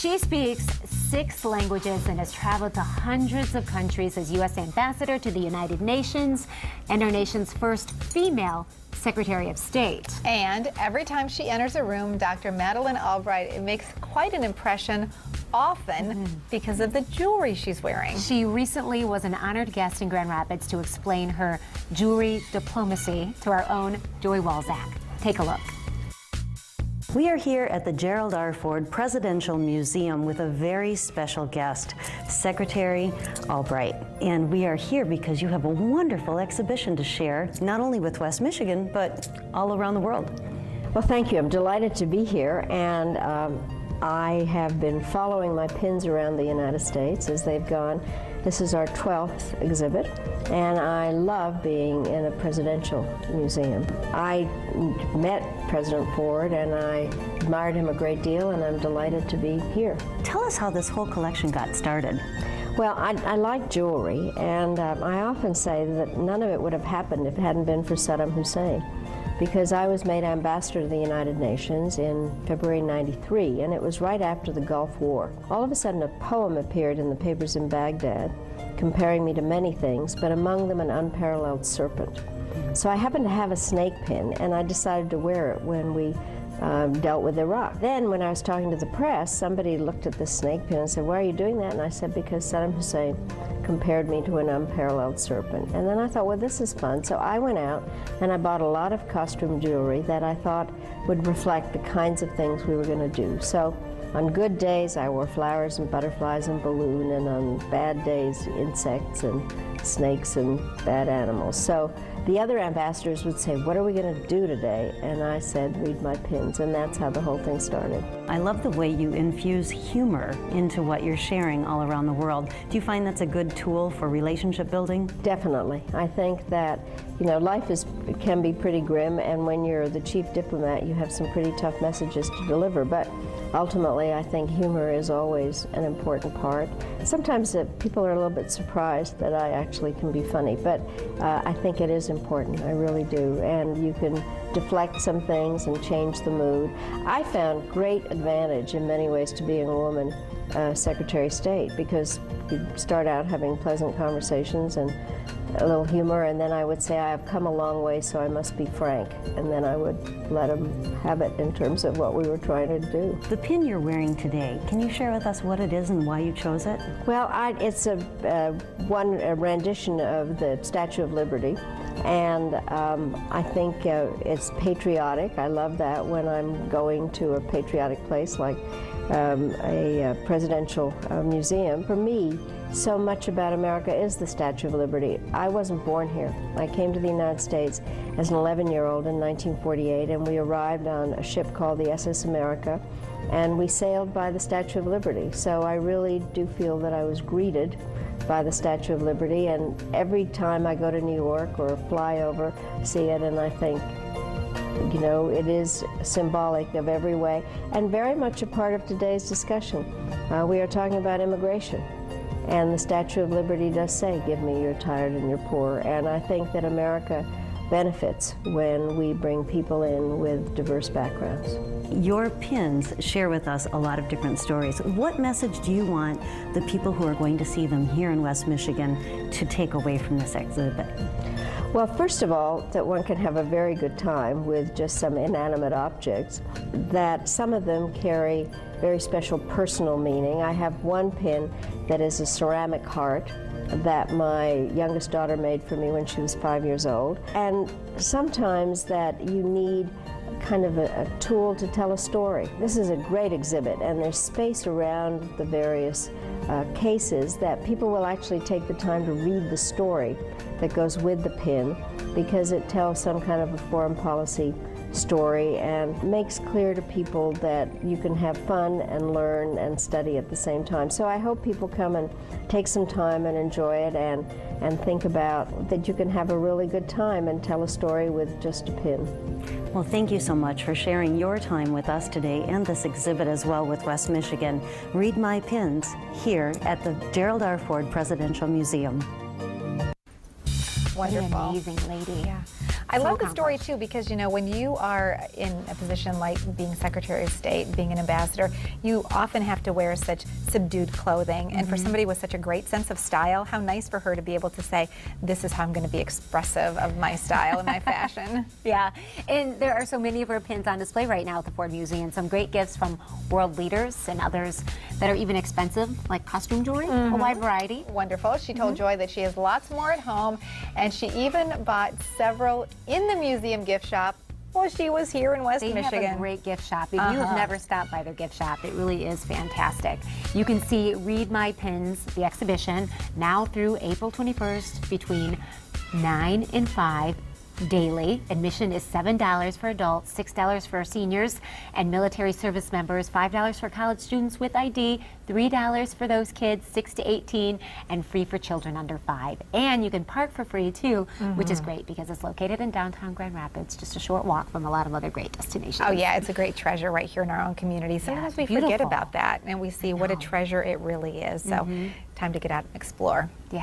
She speaks 6 languages and has traveled to hundreds of countries as U.S. Ambassador to the United Nations and our nation's first female Secretary of State. And every time she enters a room, Dr. Madeleine Albright, it makes quite an impression, often because of the jewelry she's wearing. She recently was an honored guest in Grand Rapids to explain her jewelry diplomacy to our own Joy Walczak. Take a look. We are here at the Gerald R. Ford Presidential Museum with a very special guest, Secretary Albright. And we are here because you have a wonderful exhibition to share, not only with West Michigan, but all around the world. Well, thank you. I'm delighted to be here, and I have been following my pins around the United States as they've gone. This is our 12th exhibit, and I love being in a presidential museum. I met President Ford, and I admired him a great deal, and I'm delighted to be here. Tell us how this whole collection got started. Well, I like jewelry, and I often say that none of it would have happened if it hadn't been for Saddam Hussein, because I was made ambassador to the United Nations in February '93, and it was right after the Gulf War. All of a sudden, a poem appeared in the papers in Baghdad, comparing me to many things, but among them an unparalleled serpent. So I happened to have a snake pin, and I decided to wear it when we dealt with Iraq. Then, when I was talking to the press, somebody looked at the snake pin and said, "Why are you doing that?" And I said, "Because Saddam Hussein compared me to an unparalleled serpent." And then I thought, well, this is fun. So I went out and I bought a lot of costume jewelry that I thought would reflect the kinds of things we were going to do. So on good days, I wore flowers and butterflies and balloon, and on bad days, insects and snakes and bad animals. So the other ambassadors would say, "What are we going to do today?" And I said, "Read my pins," and that's how the whole thing started. I love the way you infuse humor into what you're sharing all around the world. Do you find that's a good tool for relationship building? Definitely. I think that, you know, life can be pretty grim, and when you're the chief diplomat, you have some pretty tough messages to deliver, but ultimately, I think humor is always an important part. Sometimes people are a little bit surprised that I actually can be funny, but I think it is important. I really do. And you can deflect some things and change the mood. I found great advantage in many ways to being a woman Secretary of State, because you start out having pleasant conversations and a little humor, and then I would say, "I have come a long way, so I must be frank," and then I would let them have it in terms of what we were trying to do. The pin you're wearing today, can you share with us what it is and why you chose it? Well, it's a rendition of the Statue of Liberty, and I think it's patriotic. I love that when I'm going to a patriotic place like a presidential museum. For me, so much about America is the Statue of Liberty. I wasn't born here. I came to the United States as an 11-year-old in 1948, and we arrived on a ship called the SS America, and we sailed by the Statue of Liberty. So I really do feel that I was greeted by the Statue of Liberty, and every time I go to New York or fly over, see it, and I think, you know, it is symbolic of every way, and very much a part of today's discussion. We are talking about immigration, and the Statue of Liberty does say, "Give me your tired and your poor," and I think that America benefits when we bring people in with diverse backgrounds. Your pins share with us a lot of different stories. What message do you want the people who are going to see them here in West Michigan to take away from this exhibit? Well, first of all, that one can have a very good time with just some inanimate objects, that some of them carry very special personal meaning. I have one pin that is a ceramic heart that my youngest daughter made for me when she was 5 years old. And sometimes that you need kind of a tool to tell a story. This is a great exhibit, and there's space around the various cases that people will actually take the time to read the story that goes with the pin, because it tells some kind of a foreign policy story and makes clear to people that you can have fun and learn and study at the same time. So I hope people come and take some time and enjoy it, and think about that you can have a really good time and tell a story with just a pin. Well, thank you so much for sharing your time with us today and this exhibit as well with West Michigan. Read My Pins here at the Gerald R. Ford Presidential Museum. Wonderful. What an amazing lady. Yeah. I So love the story accomplished. too, because you know, when you are in a position like being Secretary of State, being an ambassador, you often have to wear such subdued clothing. And for somebody with such a great sense of style, how nice for her to be able to say, this is how I'm going to be expressive of my style and my fashion. Yeah, and there are so many of her pins on display right now at the Ford Museum. Some great gifts from world leaders and others that are even expensive, like costume jewelry, a wide variety. Wonderful. She told Joy that she has lots more at home, and she even bought several in the museum gift shop while she was here in West They Michigan. have a great gift shop. If you have never stopped by their gift shop, it really is fantastic. You can see Read My Pins, the exhibition, now through April 21st between 9 and 5 daily. Admission is $7 for adults, $6 for seniors and military service members, $5 for college students with ID, $3 for those kids 6 to 18, and free for children under 5. And you can park for free too, which is great because it's located in downtown Grand Rapids, just a short walk from a lot of other great destinations. Oh yeah, it's a great treasure right here in our own community. Sometimes we forget beautiful. about that, and we see what a treasure it really is. So time to get out and explore. Yeah.